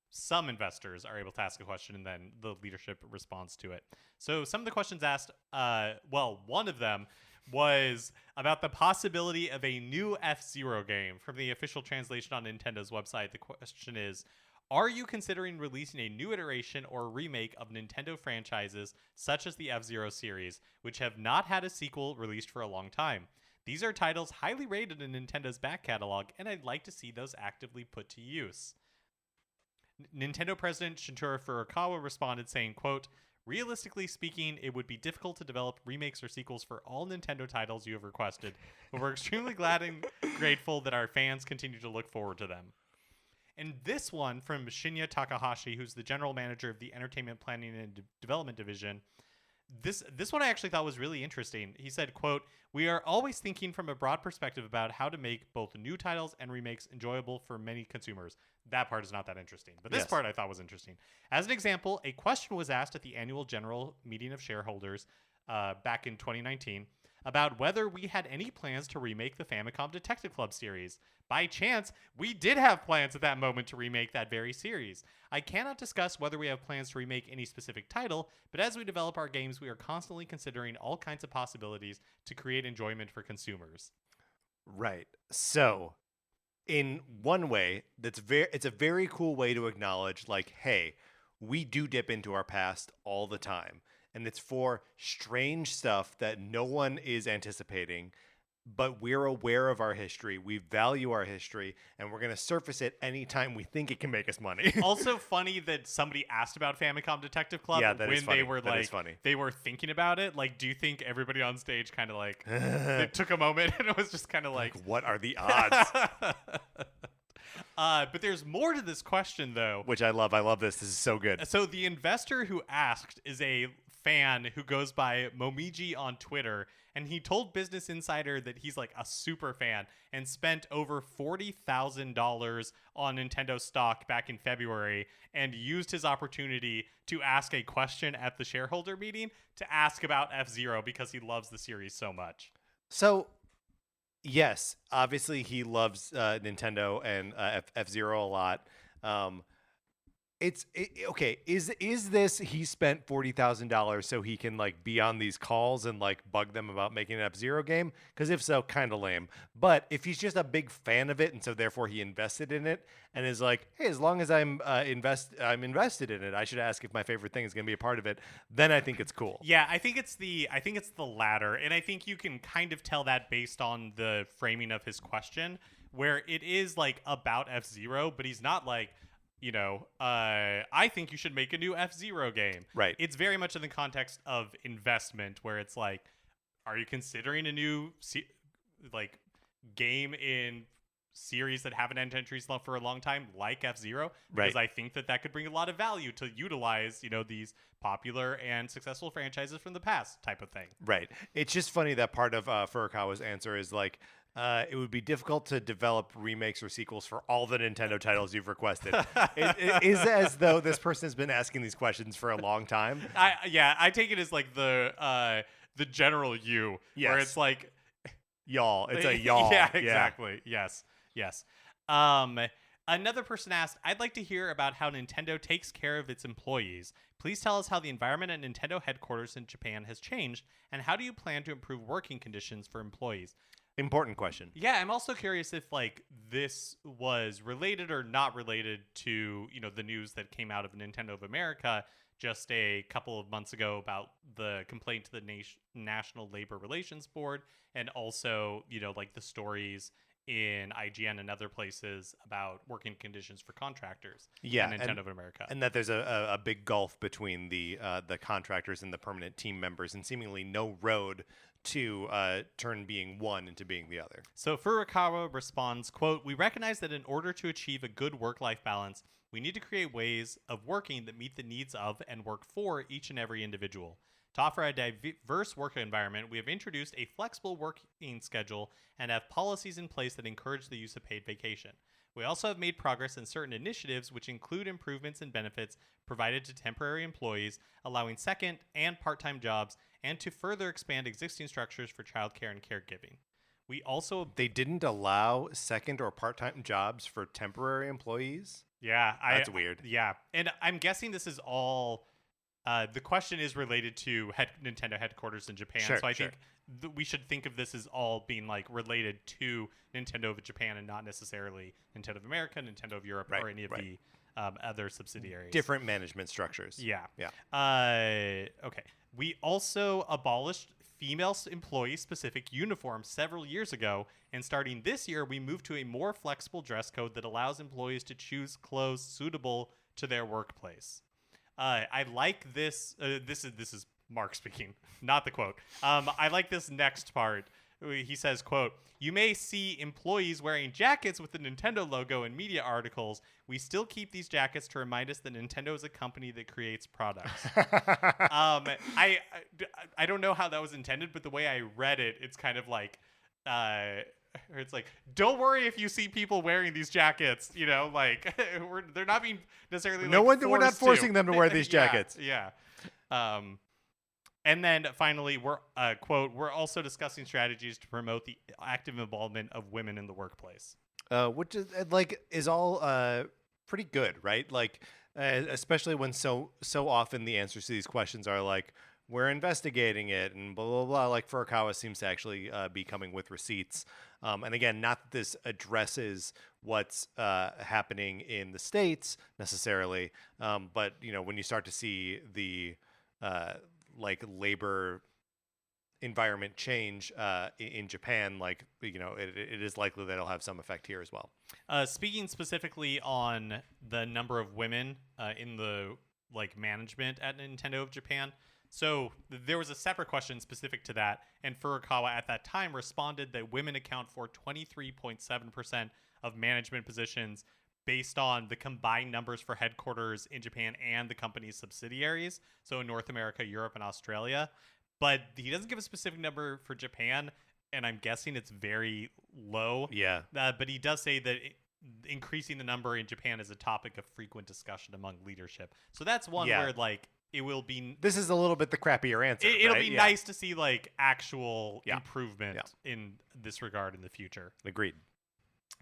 some investors are able to ask a question, and then the leadership responds to it. So some of the questions asked, one of them was about the possibility of a new F-Zero game. From the official translation on Nintendo's website, the question is, are you considering releasing a new iteration or remake of Nintendo franchises such as the F-Zero series, which have not had a sequel released for a long time? These are titles highly rated in Nintendo's back catalog, and I'd like to see those actively put to use. Nintendo President Shintaro Furukawa responded saying, quote, realistically speaking, it would be difficult to develop remakes or sequels for all Nintendo titles you have requested, but we're extremely glad and grateful that our fans continue to look forward to them. And this one from Shinya Takahashi, who's the general manager of the Entertainment Planning and Development Division. This one I actually thought was really interesting. He said, quote, "We are always thinking from a broad perspective about how to make both new titles and remakes enjoyable for many consumers." That part is not that interesting, but this part I thought was interesting. As an example, a question was asked at the annual general meeting of shareholders back in 2019 about whether we had any plans to remake the Famicom Detective Club series. By chance, we did have plans at that moment to remake that very series. I cannot discuss whether we have plans to remake any specific title, but as we develop our games, we are constantly considering all kinds of possibilities to create enjoyment for consumers. Right. So, in one way, it's a very cool way to acknowledge, like, hey, we do dip into our past all the time. And it's for strange stuff that no one is anticipating, but we're aware of our history. We value our history, and we're going to surface it anytime we think it can make us money. Also funny that somebody asked about Famicom Detective Club when they were they were thinking about it. Like, do you think everybody on stage kind of like it took a moment and it was just kind of like, what are the odds? But there's more to this question, though. Which I love. I love this. This is so good. So the investor who asked is a fan who goes by Momiji on Twitter, and he told Business Insider that he's like a super fan and spent over $40,000 on Nintendo stock back in February and used his opportunity to ask a question at the shareholder meeting to ask about F-Zero because he loves the series so much. So, yes, obviously he loves Nintendo and F-Zero a lot. Okay. Is this he spent $40,000 so he can like be on these calls and like bug them about making an F-Zero game? Because if so, kind of lame. But if he's just a big fan of it and so therefore he invested in it and is like, hey, as long as I'm invested in it, I should ask if my favorite thing is going to be a part of it. Then I think it's cool. Yeah, I think it's the latter, and I think you can kind of tell that based on the framing of his question, where it is like about F-Zero, but he's not like, I think you should make a new F-Zero game. Right. It's very much in the context of investment, where it's like, are you considering a new game in series that haven't had entries for a long time, like F-Zero? Because I think that could bring a lot of value to utilize, these popular and successful franchises from the past type of thing. Right. It's just funny that part of Furukawa's answer is like, it would be difficult to develop remakes or sequels for all the Nintendo titles you've requested. It is as though this person has been asking these questions for a long time. I take it as like the general you, where it's like y'all. It's a y'all. Yeah, exactly. Yeah. Yes. Another person asked, "I'd like to hear about how Nintendo takes care of its employees. Please tell us how the environment at Nintendo headquarters in Japan has changed, and how do you plan to improve working conditions for employees?" Important question. Yeah, I'm also curious if this was related or not related to, the news that came out of Nintendo of America just a couple of months ago about the complaint to the National Labor Relations Board, and also, the stories in IGN and other places about working conditions for contractors in Nintendo of America. And that there's a big gulf between the contractors and the permanent team members, and seemingly no road to turn being one into being the other. So Furukawa responds, quote, "We recognize that in order to achieve a good work-life balance, we need to create ways of working that meet the needs of and work for each and every individual. To offer a diverse work environment, we have introduced a flexible working schedule and have policies in place that encourage the use of paid vacation. We also have made progress in certain initiatives, which include improvements in benefits provided to temporary employees, allowing second and part-time jobs, and to further expand existing structures for childcare and caregiving. They didn't allow second or part-time jobs for temporary employees? Yeah. That's weird. Yeah. And I'm guessing this is all... the question is related to Nintendo headquarters in Japan. Sure, so I think we should think of this as all being related to Nintendo of Japan and not necessarily Nintendo of America, Nintendo of Europe, or any of the other subsidiaries. Different management structures. Yeah. Yeah. Okay. We also abolished female employee-specific uniforms several years ago, and starting this year, we moved to a more flexible dress code that allows employees to choose clothes suitable to their workplace. I like this. This is Mark speaking, not the quote. I like this next part he says, quote, "You may see employees wearing jackets with the Nintendo logo in media articles. We still keep these jackets to remind us that Nintendo is a company that creates products." I don't know how that was intended, but the way I read it, it's kind of like, it's like, don't worry if you see people wearing these jackets, like they're not being necessarily we're not forcing them to wear these jackets. Yeah. And then finally, we're quote, "We're also discussing strategies to promote the active involvement of women in the workplace," which is all pretty good, right? Like, especially when so often the answers to these questions are like, we're investigating it and blah blah blah. Like Furukawa seems to actually be coming with receipts. And again, not that this addresses what's happening in the States necessarily, but when you start to see the labor environment change in Japan, it is likely that it'll have some effect here as well. Speaking specifically on the number of women in the management at Nintendo of Japan. So there was a separate question specific to that, and Furukawa at that time responded that women account for 23.7% of management positions based on the combined numbers for headquarters in Japan and the company's subsidiaries, so in North America, Europe, and Australia. But he doesn't give a specific number for Japan, and I'm guessing it's very low. Yeah. But he does say that increasing the number in Japan is a topic of frequent discussion among leadership. So that's one where it will be. This is a little bit the crappier answer. It'll be nice to see actual improvement in this regard in the future. Agreed.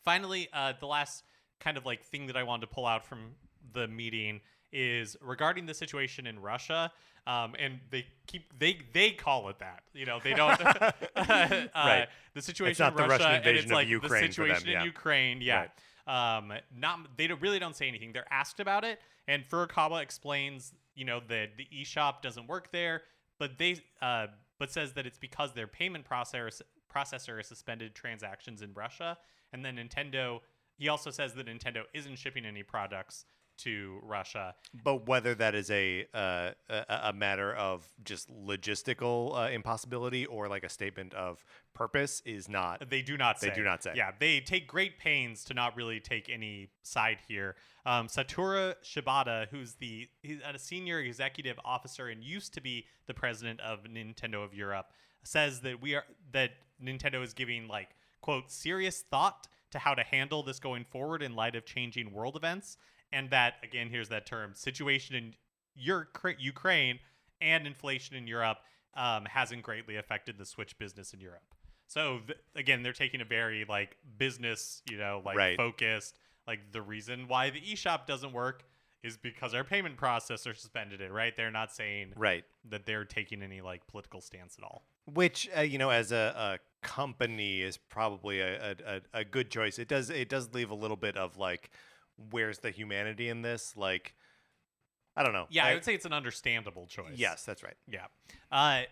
Finally, the last kind of thing that I wanted to pull out from the meeting is regarding the situation in Russia. And they call it that. They don't. Right. The situation it's not in the Russia, Russian invasion and it's of Ukraine the situation for them, in Ukraine. Yeah. Right. They really don't say anything. They're asked about it, and Furukawa explains, that the eShop doesn't work there, but says that it's because their payment processor has suspended transactions in Russia, and then Nintendo. He also says that Nintendo isn't shipping any products to Russia. But whether that is a matter of just logistical impossibility or a statement of purpose is not. They do not say. They do not say. Yeah, they take great pains to not really take any side here. Satoru Shibata, he's a senior executive officer and used to be the president of Nintendo of Europe, says that Nintendo is giving quote, serious thought to how to handle this going forward in light of changing world events. And that, again, here's that term, situation in Ukraine and inflation in Europe hasn't greatly affected the Switch business in Europe. So, again, they're taking a very, business, right. focused. The reason why the eShop doesn't work is because our payment processor suspended it, right? They're not saying that they're taking any, political stance at all. Which, as a company is probably a good choice. It does leave a little bit of, where's the humanity in this? I don't know. Yeah, I would say it's an understandable choice. Yes, that's right. Yeah.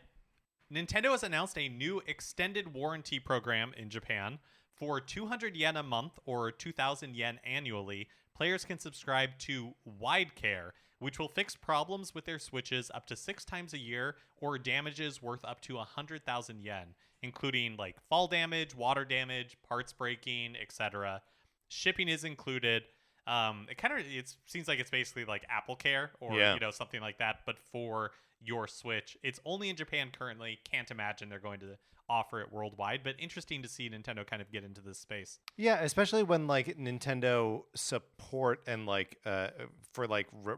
Nintendo has announced a new extended warranty program in Japan. For 200 yen a month or 2,000 yen annually, players can subscribe to Wide Care, which will fix problems with their Switches up to 6 times a year or damages worth up to 100,000 yen, including fall damage, water damage, parts breaking, etc. Shipping is included. It seems like it's basically like Apple Care or something like that, but for your Switch. It's only in Japan currently. Can't imagine they're going to offer it worldwide, but interesting to see Nintendo kind of get into this space. Yeah, especially when Nintendo support and for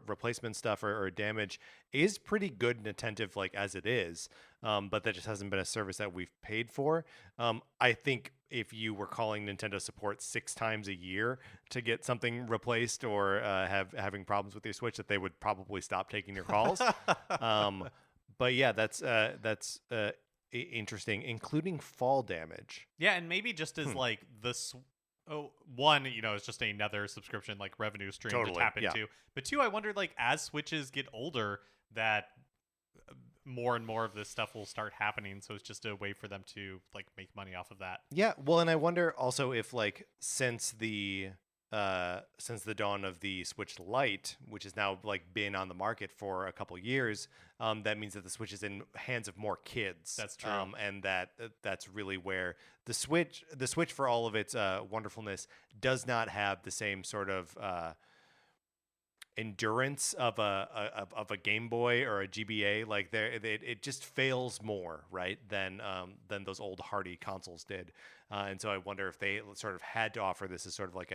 replacement stuff or damage is pretty good and attentive as it is, but that just hasn't been a service that we've paid for. I think if you were calling Nintendo support 6 times a year to get something replaced or having problems with your Switch, that they would probably stop taking your calls. But yeah, that's interesting, including fall damage. Yeah, and maybe just as one, it's just another subscription revenue stream to tap into. Yeah. But two, I wondered as Switches get older, that more and more of this stuff will start happening. So it's just a way for them to make money off of that. Yeah, well, and I wonder also if since the since the dawn of the Switch Lite, which has now like been on the market for a couple years, that means that the Switch is in hands of more kids. That's true. And that's really where the Switch for all of its wonderfulness does not have the same sort of endurance of a Game Boy or a GBA. Like it just fails more, right, than those old hardy consoles did. And so I wonder if they sort of had to offer this as sort of like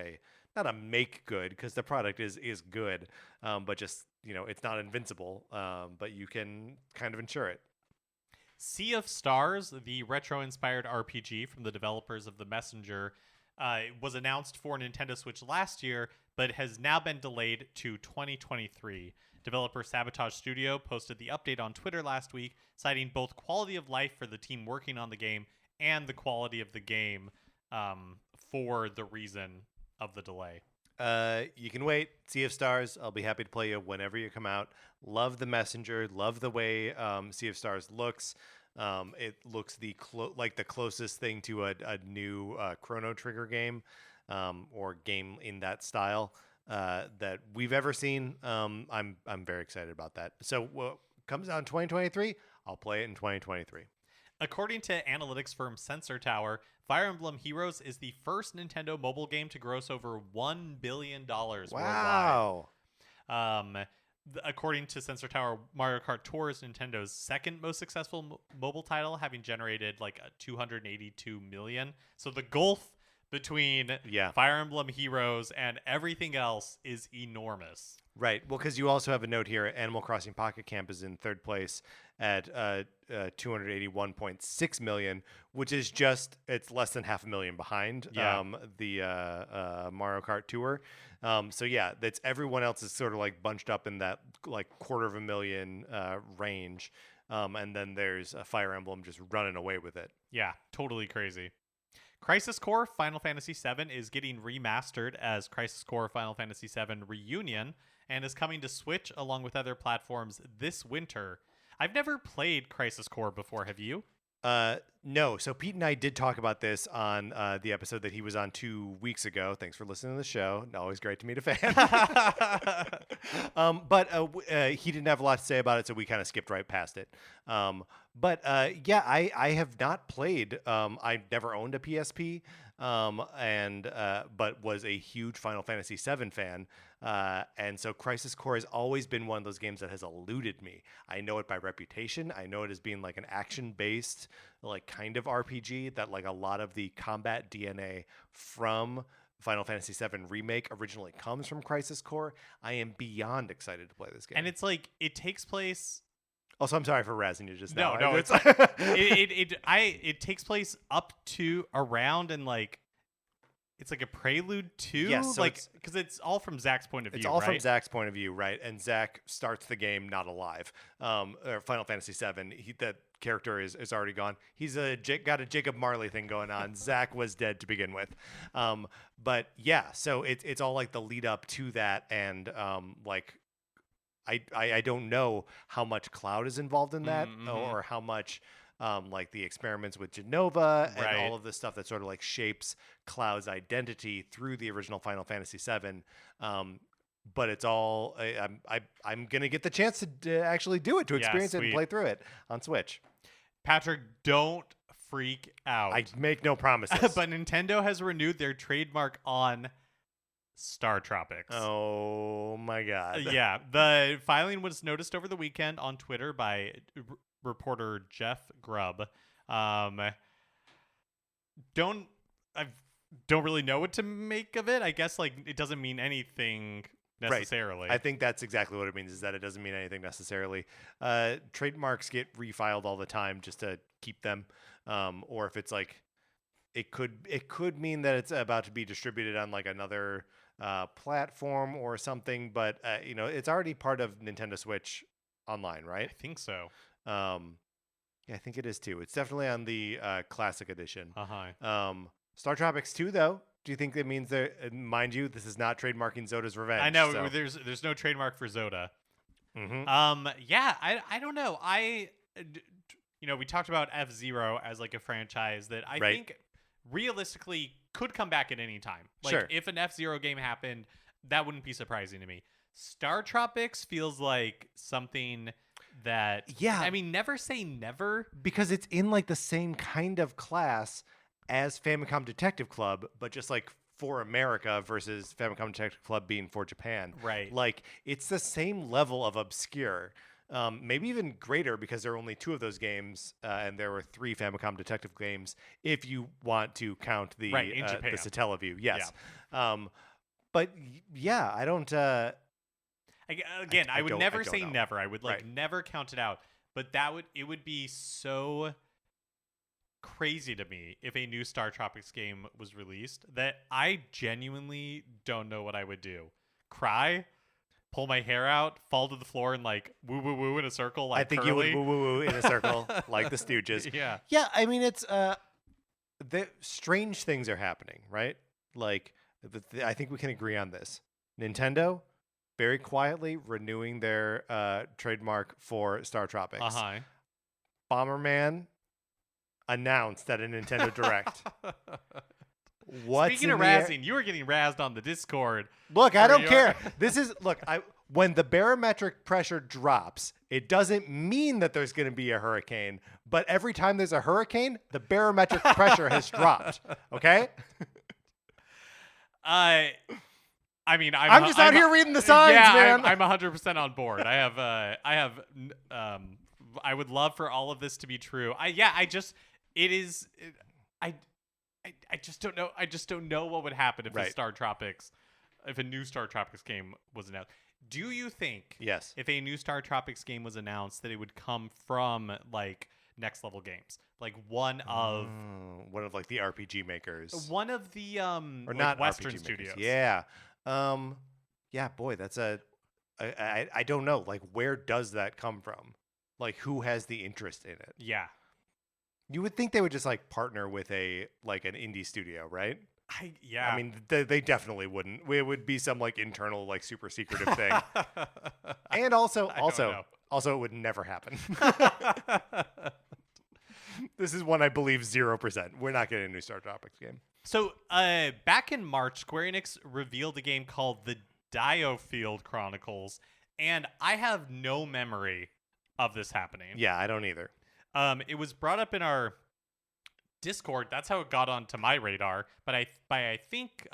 not a make good, because the product is good, but just, it's not invincible, but you can kind of ensure it. Sea of Stars, the retro-inspired RPG from the developers of The Messenger, was announced for Nintendo Switch last year, but has now been delayed to 2023. Developer Sabotage Studio posted the update on Twitter last week, citing both quality of life for the team working on the game and the quality of the game for the reason of the delay. You can wait. Sea of Stars, I'll be happy to play you whenever you come out. Love The Messenger. Love the way Sea of Stars looks. It looks like the closest thing to a new Chrono Trigger game, or game in that style that we've ever seen. I'm very excited about that. So what comes out in 2023, I'll play it in 2023. According to analytics firm Sensor Tower, Fire Emblem Heroes is the first Nintendo mobile game to gross over $1 billion worldwide. According to Sensor Tower, Mario Kart Tour is Nintendo's second most successful mobile title, having generated like $282 million. So the gulf between Fire Emblem Heroes and everything else is enormous. Right. Well, because you also have a note here. Animal Crossing Pocket Camp is in third place at 281.6 million, which is it's less than 500,000 behind the Mario Kart Tour. So yeah, that's everyone else is sort of like bunched up in that like 250,000 range. And then there's a Fire Emblem just running away with it. Yeah, totally crazy. Crisis Core Final Fantasy VII is getting remastered as Crisis Core Final Fantasy VII Reunion and is coming to Switch along with other platforms this winter. I've never played Crisis Core before. Have you? No. So Pete and I did talk about this on the episode that he was on 2 weeks ago. Thanks for listening to the show. Always great to meet a fan. But he didn't have a lot to say about it, so we kind of skipped right past it. But I have not played. I never owned a PSP, but was a huge Final Fantasy VII fan. And so Crisis Core has always been one of those games that has eluded me. I know it by reputation. I know it as being like an action-based, like kind of RPG that like a lot of the combat DNA from Final Fantasy VII Remake originally comes from Crisis Core. I am beyond excited to play this game. And it's like, it takes place... Also, I'm sorry for razzing you just now. No, it's it takes place up to around and like it's like a prelude to, yes, so like, because it's all from Zach's point of view. It's all right? from Zach's point of view, right? And Zach starts the game not alive. Or Final Fantasy VII, that character is already gone. He's got a Jacob Marley thing going on. Zach was dead to begin with. But yeah, so it's all like the lead up to that, and like. I don't know how much Cloud is involved in that, or how much like the experiments with Genova and all of the stuff that sort of like shapes Cloud's identity through the original Final Fantasy VII. But it's all I'm gonna get the chance to actually do it, to experience it and play through it on Switch. Patrick, don't freak out. I make no promises. But Nintendo has renewed their trademark on StarTropics. Oh my God. Yeah, the filing was noticed over the weekend on Twitter by reporter Jeff Grubb. I don't really know what to make of it. I guess like it doesn't mean anything necessarily. Right. I think that's exactly what it means, is that it doesn't mean anything necessarily. Trademarks get refiled all the time just to keep them, or if it's like it could mean that it's about to be distributed on like another platform or something, but it's already part of Nintendo Switch Online, right? I think so. Yeah, I think it is too. It's definitely on the Classic Edition. StarTropics 2, though. Do you think that means that? Mind you, this is not trademarking Zoda's Revenge. I know there's no trademark for Zoda. Yeah, I don't know. We talked about F-Zero as like a franchise that I think realistically could come back at any time. Like Sure. if an F-Zero game happened, that wouldn't be surprising to me. StarTropics feels like something that, Yeah. I mean, never say never. Because it's in like the same kind of class as Famicom Detective Club, but just like for America versus Famicom Detective Club being for Japan. Right. Like it's the same level of obscure. Maybe even greater because there are only 2 of those games, and there were 3 Famicom Detective games if you want to count the in Japan. the Satellaview. Yes. But yeah, I don't. I would never say know. never. I would like Right. never count it out. But it would be so crazy to me if a new StarTropics game was released that I genuinely don't know what I would do. Cry, pull my hair out, fall to the floor, and like woo woo woo in a circle. Like I think Curly. you would woo woo woo in a circle like the Stooges. Yeah. Yeah, I mean it's the strange things are happening, right? Like I think we can agree on this. Nintendo very quietly renewing their trademark for StarTropics. Uh-huh. Bomberman announced at a Nintendo Direct. What's Speaking of razzing, you were getting razzed on the Discord. Look, I don't care. When the barometric pressure drops, it doesn't mean that there's going to be a hurricane, but every time there's a hurricane, the barometric pressure has dropped. Okay? I mean, I'm just out here reading the signs, man. I'm 100% on board. I would love for all of this to be true. I just don't know. I just don't know what would happen if if a new StarTropics game was announced. Do you think Yes. if a new StarTropics game was announced that it would come from like Next Level Games, like one of like the RPG makers, one of the or like not Western RPG studios? makers. Yeah. Yeah, boy, that's I don't know. Like, where does that come from? Like, who has the interest in it? Yeah. You would think they would just like partner with an indie studio, right? Yeah. I mean, they definitely wouldn't. It would be some like internal, like super secretive thing. And also, it would never happen. This is one I believe 0%. We're not getting a new StarTropics game. So, back in March, Square Enix revealed a game called the DioField Chronicles, and I have no memory of this happening. Yeah, I don't either. It was brought up in our Discord. That's how it got onto my radar. But I think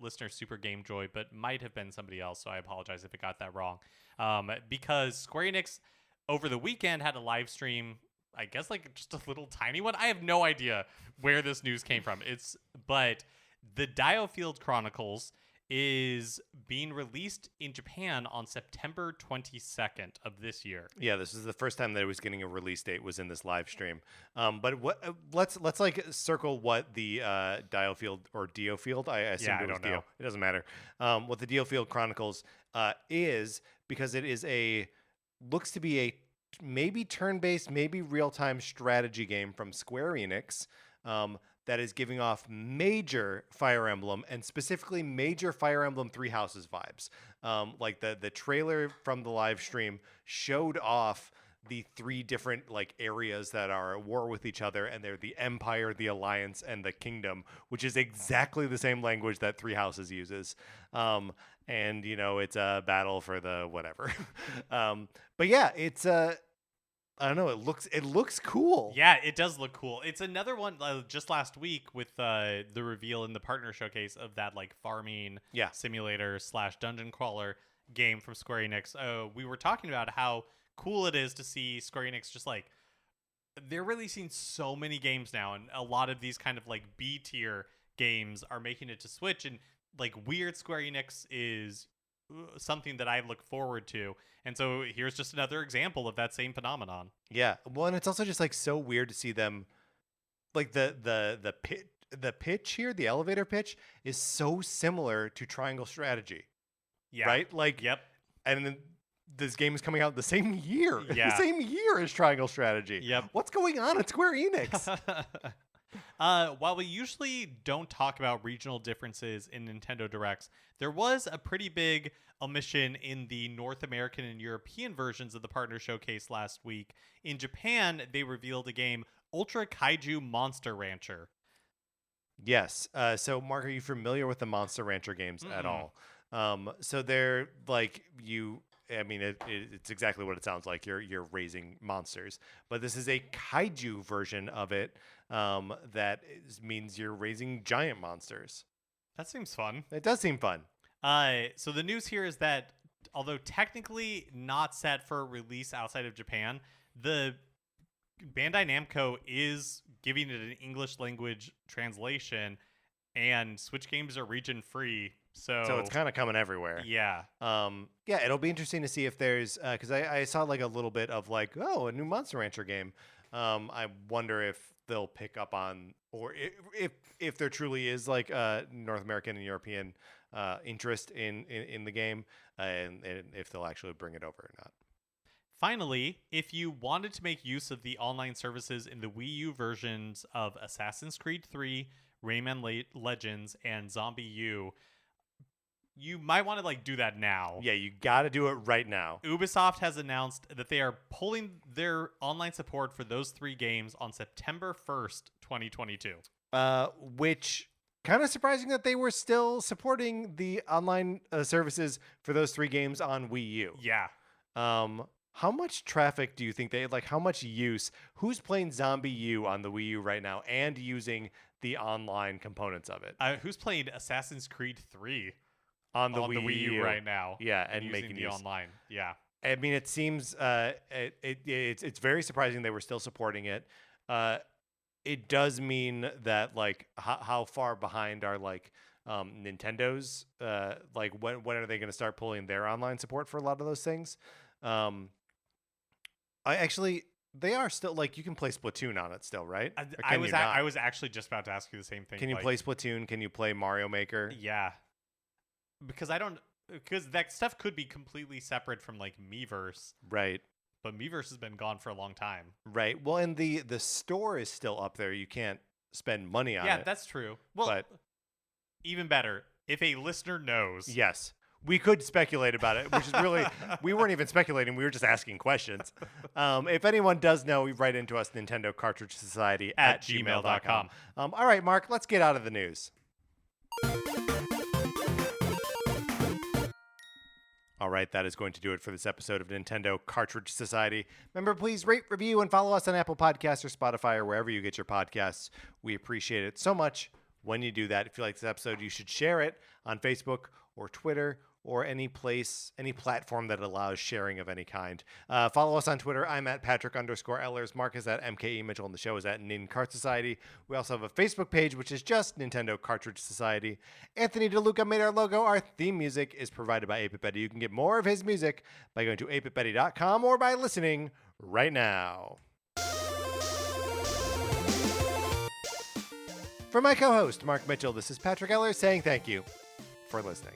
listener Super Game Joy, but might have been somebody else. So I apologize if it got that wrong. Because Square Enix over the weekend had a live stream. I guess like just a little tiny one. I have no idea where this news came from. But the DioField Chronicles is being released in Japan on September 22nd of this year. Yeah, this is the first time that it was getting a release date was in this live stream. But let's like circle what the DioField or DioField. I assume I it was don't know. It doesn't matter. What the DioField Chronicles is, because it looks to be a maybe turn-based, maybe real-time strategy game from Square Enix. That is giving off major Fire Emblem and specifically major Fire Emblem Three Houses vibes. Like the trailer from the live stream showed off the 3 different like areas that are at war with each other, and they're the Empire, the Alliance, and the Kingdom, which is exactly the same language that Three Houses uses. And it's a battle for the whatever. But yeah, it's I don't know. It looks cool. Yeah, it does look cool. It's another one just last week with the reveal in the partner showcase of that like farming simulator / dungeon crawler game from Square Enix. We were talking about how cool it is to see Square Enix just like they're releasing so many games now, and a lot of these kind of like B tier games are making it to Switch, and like weird Square Enix is something that I look forward to. And so here's just another example of that same phenomenon. Yeah. Well, and it's also just like so weird to see them like the pitch here, the elevator pitch is so similar to Triangle Strategy. Yeah. Right? Like yep. And then this game is coming out the same year. Yeah. The same year as Triangle Strategy. Yep. What's going on at Square Enix? While we usually don't talk about regional differences in Nintendo Directs, there was a pretty big omission in the North American and European versions of the partner showcase last week. In Japan, they revealed a game, Ultra Kaiju Monster Rancher. Yes. So, Mark, are you familiar with the Monster Rancher games at Mm-mm. all? So they're like you. I mean, it's exactly what it sounds like. You're raising monsters, but this is a kaiju version of it. Means you're raising giant monsters. That seems fun. It does seem fun. So the news here is that although technically not set for release outside of Japan, the Bandai Namco is giving it an English language translation, and Switch games are region free. So it's kind of coming everywhere. Yeah. Yeah, it'll be interesting to see if there's because I saw like a little bit of like, oh, a new Monster Rancher game. I wonder if they'll pick up on, or if there truly is like North American and European interest in the game, and if they'll actually bring it over or not. Finally, if you wanted to make use of the online services in the Wii U versions of Assassin's Creed 3, Rayman Legends, and Zombie U, you might want to like do that now. Yeah, you got to do it right now. Ubisoft has announced that they are pulling their online support for those 3 games on September 1st, 2022. Which kind of surprising that they were still supporting the online services for those 3 games on Wii U. Yeah. How much traffic do you think how much use? Who's playing Zombie U on the Wii U right now and using the online components of it? Who's playing Assassin's Creed 3 on the Wii U right now? Yeah, and using making the use. online. Yeah. I mean, it seems it's very surprising they were still supporting it. It does mean that like how far behind are like Nintendo's like when are they going to start pulling their online support for a lot of those things? They are still like you can play Splatoon on it still, right? I was actually just about to ask you the same thing. Can you play Splatoon? Can you play Mario Maker? Yeah. Because that stuff could be completely separate from like Miiverse. Right. But Miiverse has been gone for a long time. Right. Well, and the store is still up there. You can't spend money on it. Yeah, that's true. Well, but even better, if a listener knows. Yes. We could speculate about it, which is really, we weren't even speculating. We were just asking questions. If anyone does know, write into us, Nintendo Cartridge Society at gmail.com. All right, Mark, let's get out of the news. All right, that is going to do it for this episode of Nintendo Cartridge Society. Remember, please rate, review, and follow us on Apple Podcasts or Spotify or wherever you get your podcasts. We appreciate it so much when you do that. If you like this episode, you should share it on Facebook or Twitter or any platform that allows sharing of any kind. Follow us on Twitter. I'm at Patrick_Ellers. Mark is at MKE Mitchell, and the show is at Nin Cart Society. We also have a Facebook page, which is just Nintendo Cartridge Society. Anthony DeLuca made our logo. Our theme music is provided by 8-Bit Betty. You can get more of his music by going to 8bitbetty.com or by listening right now. For my co-host, Mark Mitchell, this is Patrick Ellers saying thank you for listening.